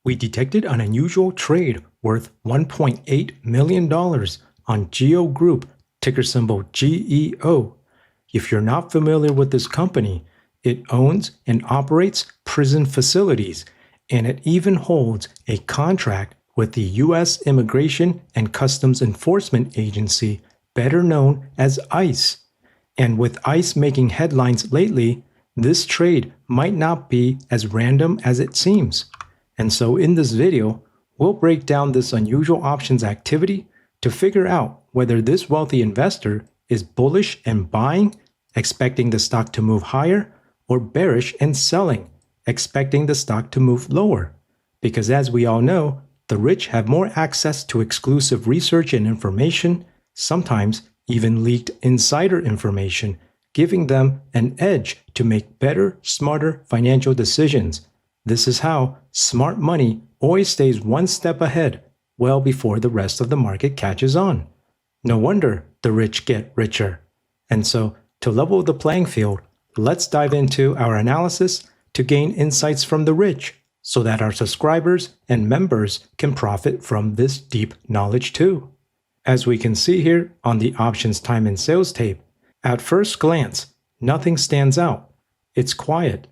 We detected an unusual trade worth $1.8 million on GEO Group, ticker symbol GEO. If you're not familiar with this company, it owns and operates prison facilities, and it even holds a contract with the U.S. Immigration and Customs Enforcement Agency, better known as ICE. And with ICE making headlines lately, this trade might not be as random as it seems. And so in this video, we'll break down this unusual options activity to figure out whether this wealthy investor is bullish and buying, expecting the stock to move higher, or bearish and selling, expecting the stock to move lower. Because as we all know, the rich have more access to exclusive research and information, sometimes even leaked insider information, giving them an edge to make better, smarter financial decisions. This is how smart money always stays one step ahead, well before the rest of the market catches on. No wonder the rich get richer. And so, to level the playing field, let's dive into our analysis to gain insights from the rich, so that our subscribers and members can profit from this deep knowledge too. As we can see here on the options time and sales tape, at first glance, nothing stands out. It's quiet,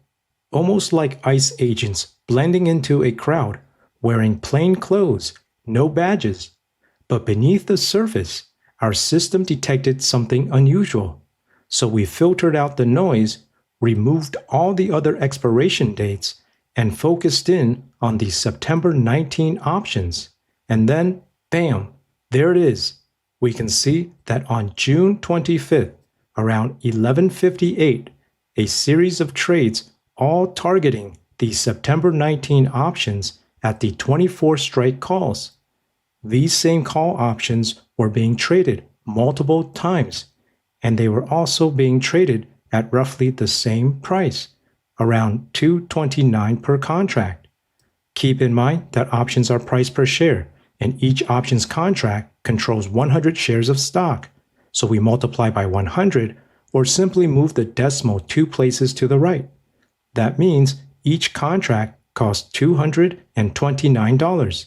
almost like ICE agents blending into a crowd, wearing plain clothes, no badges. But beneath the surface, our system detected something unusual. So we filtered out the noise, removed all the other expiration dates, and focused in on the September 19 options. And then, bam, there it is. We can see that on June 25th, around 11:58, a series of trades all targeting the September 19 options at the 24 strike calls. These same call options were being traded multiple times, and they were also being traded at roughly the same price, around $2.29 per contract. Keep in mind that options are priced per share, and each options contract controls 100 shares of stock. So we multiply by 100 or simply move the decimal 2 places to the right. That means each contract costs $229.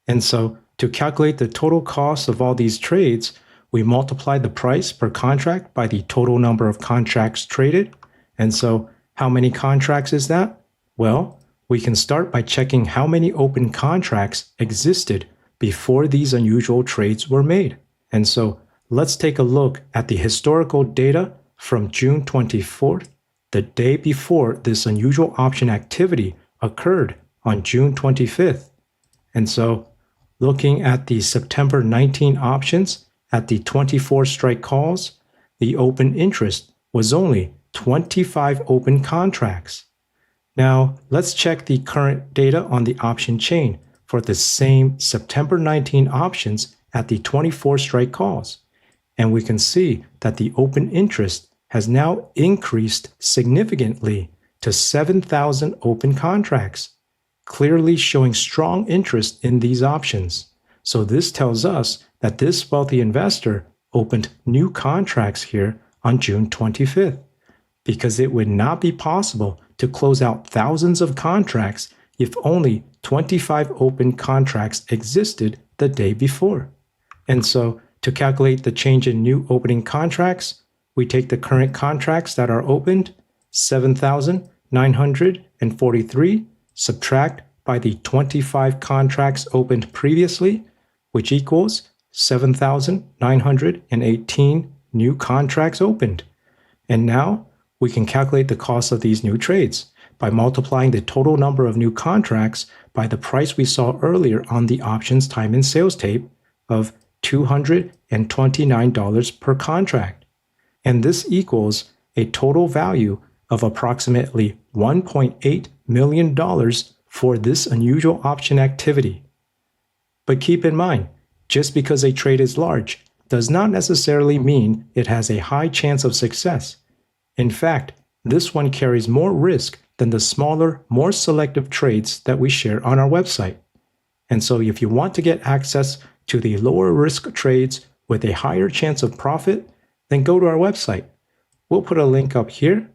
And so to calculate the total cost of all these trades, we multiply the price per contract by the total number of contracts traded. And so how many contracts is that? Well, we can start by checking how many open contracts existed before these unusual trades were made. And so let's take a look at the historical data from June 24th, the day before this unusual option activity occurred on June 25th. And so looking at the September 19 options at the 24 strike calls, the open interest was only 25 open contracts. Now, let's check the current data on the option chain for the same September 19 options at the 24 strike calls. And we can see that the open interest has now increased significantly to 7,000 open contracts, clearly showing strong interest in these options. So this tells us that this wealthy investor opened new contracts here on June 25th, because it would not be possible to close out thousands of contracts if only 25 open contracts existed the day before. And so to calculate the change in new opening contracts, we take the current contracts that are opened, 7,943, subtract by the 25 contracts opened previously, which equals 7,918 new contracts opened. And now we can calculate the cost of these new trades by multiplying the total number of new contracts by the price we saw earlier on the options time and sales tape of $229 per contract. And this equals a total value of approximately $1.8 million for this unusual option activity. But keep in mind, just because a trade is large does not necessarily mean it has a high chance of success. In fact, this one carries more risk than the smaller, more selective trades that we share on our website. And so if you want to get access to the lower risk trades with a higher chance of profit, then go to our website. We'll put a link up here.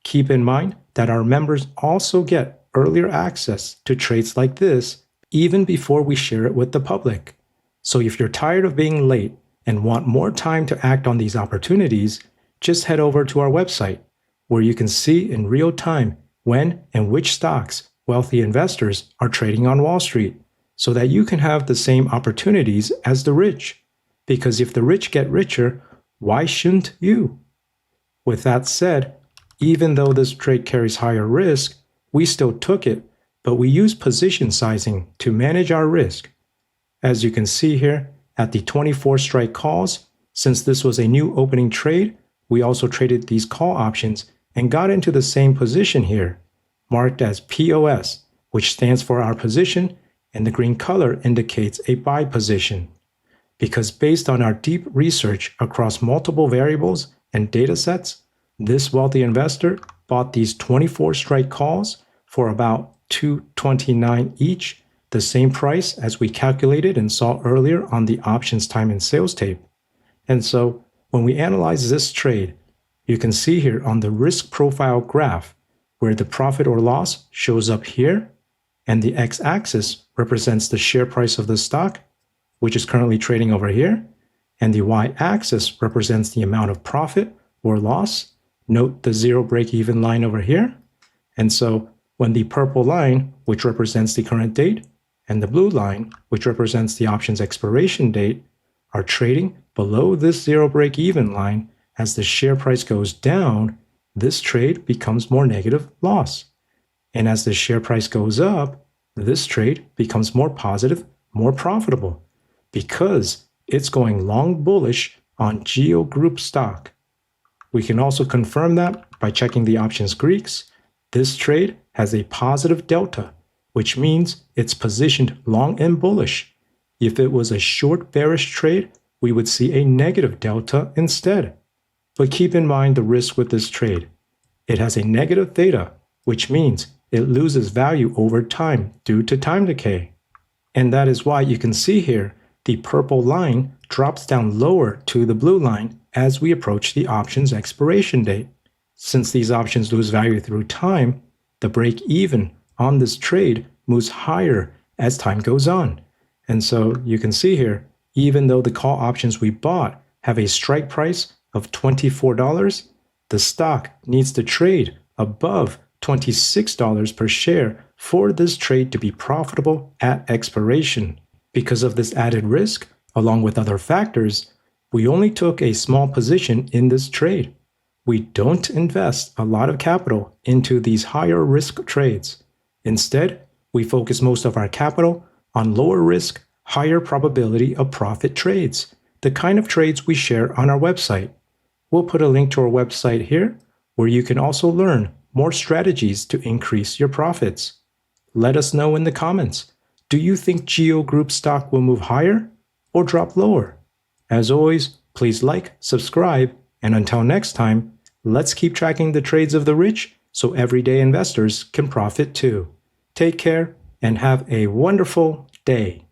Keep in mind that our members also get earlier access to trades like this even before we share it with the public. So if you're tired of being late and want more time to act on these opportunities, just head over to our website, where you can see in real time when and which stocks wealthy investors are trading on Wall Street, so that you can have the same opportunities as the rich. Because if the rich get richer, why shouldn't you? With that said, even though this trade carries higher risk, we still took it, but we used position sizing to manage our risk. As you can see here, at the 24 strike calls, since this was a new opening trade, we also traded these call options and got into the same position here, marked as POS, which stands for our position, and the green color indicates a buy position. Because based on our deep research across multiple variables and data sets, this wealthy investor bought these 24 strike calls for about $2.29 each, the same price as we calculated and saw earlier on the options time and sales tape. And so when we analyze this trade, you can see here on the risk profile graph where the profit or loss shows up here, and the x-axis represents the share price of the stock, which is currently trading over here, and the y-axis represents the amount of profit or loss. Note the zero break-even line over here. And so when the purple line, which represents the current date, and the blue line, which represents the option's expiration date, are trading below this zero break-even line, as the share price goes down, this trade becomes more negative loss. And as the share price goes up, this trade becomes more positive, more profitable, because it's going long bullish on GEO Group stock. We can also confirm that by checking the options Greeks. This trade has a positive delta, which means it's positioned long and bullish. If it was a short bearish trade, we would see a negative delta instead. But keep in mind the risk with this trade. It has a negative theta, which means it loses value over time due to time decay. And that is why you can see here the purple line drops down lower to the blue line as we approach the option's expiration date. Since these options lose value through time, the break even on this trade moves higher as time goes on. And so you can see here, even though the call options we bought have a strike price of $24, the stock needs to trade above $26 per share for this trade to be profitable at expiration. Because of this added risk, along with other factors, we only took a small position in this trade. We don't invest a lot of capital into these higher risk trades. Instead, we focus most of our capital on lower risk, higher probability of profit trades, the kind of trades we share on our website. We'll put a link to our website here, where you can also learn more strategies to increase your profits. Let us know in the comments. Do you think GEO Group stock will move higher or drop lower? As always, please like, subscribe, and until next time, let's keep tracking the trades of the rich so everyday investors can profit too. Take care and have a wonderful day.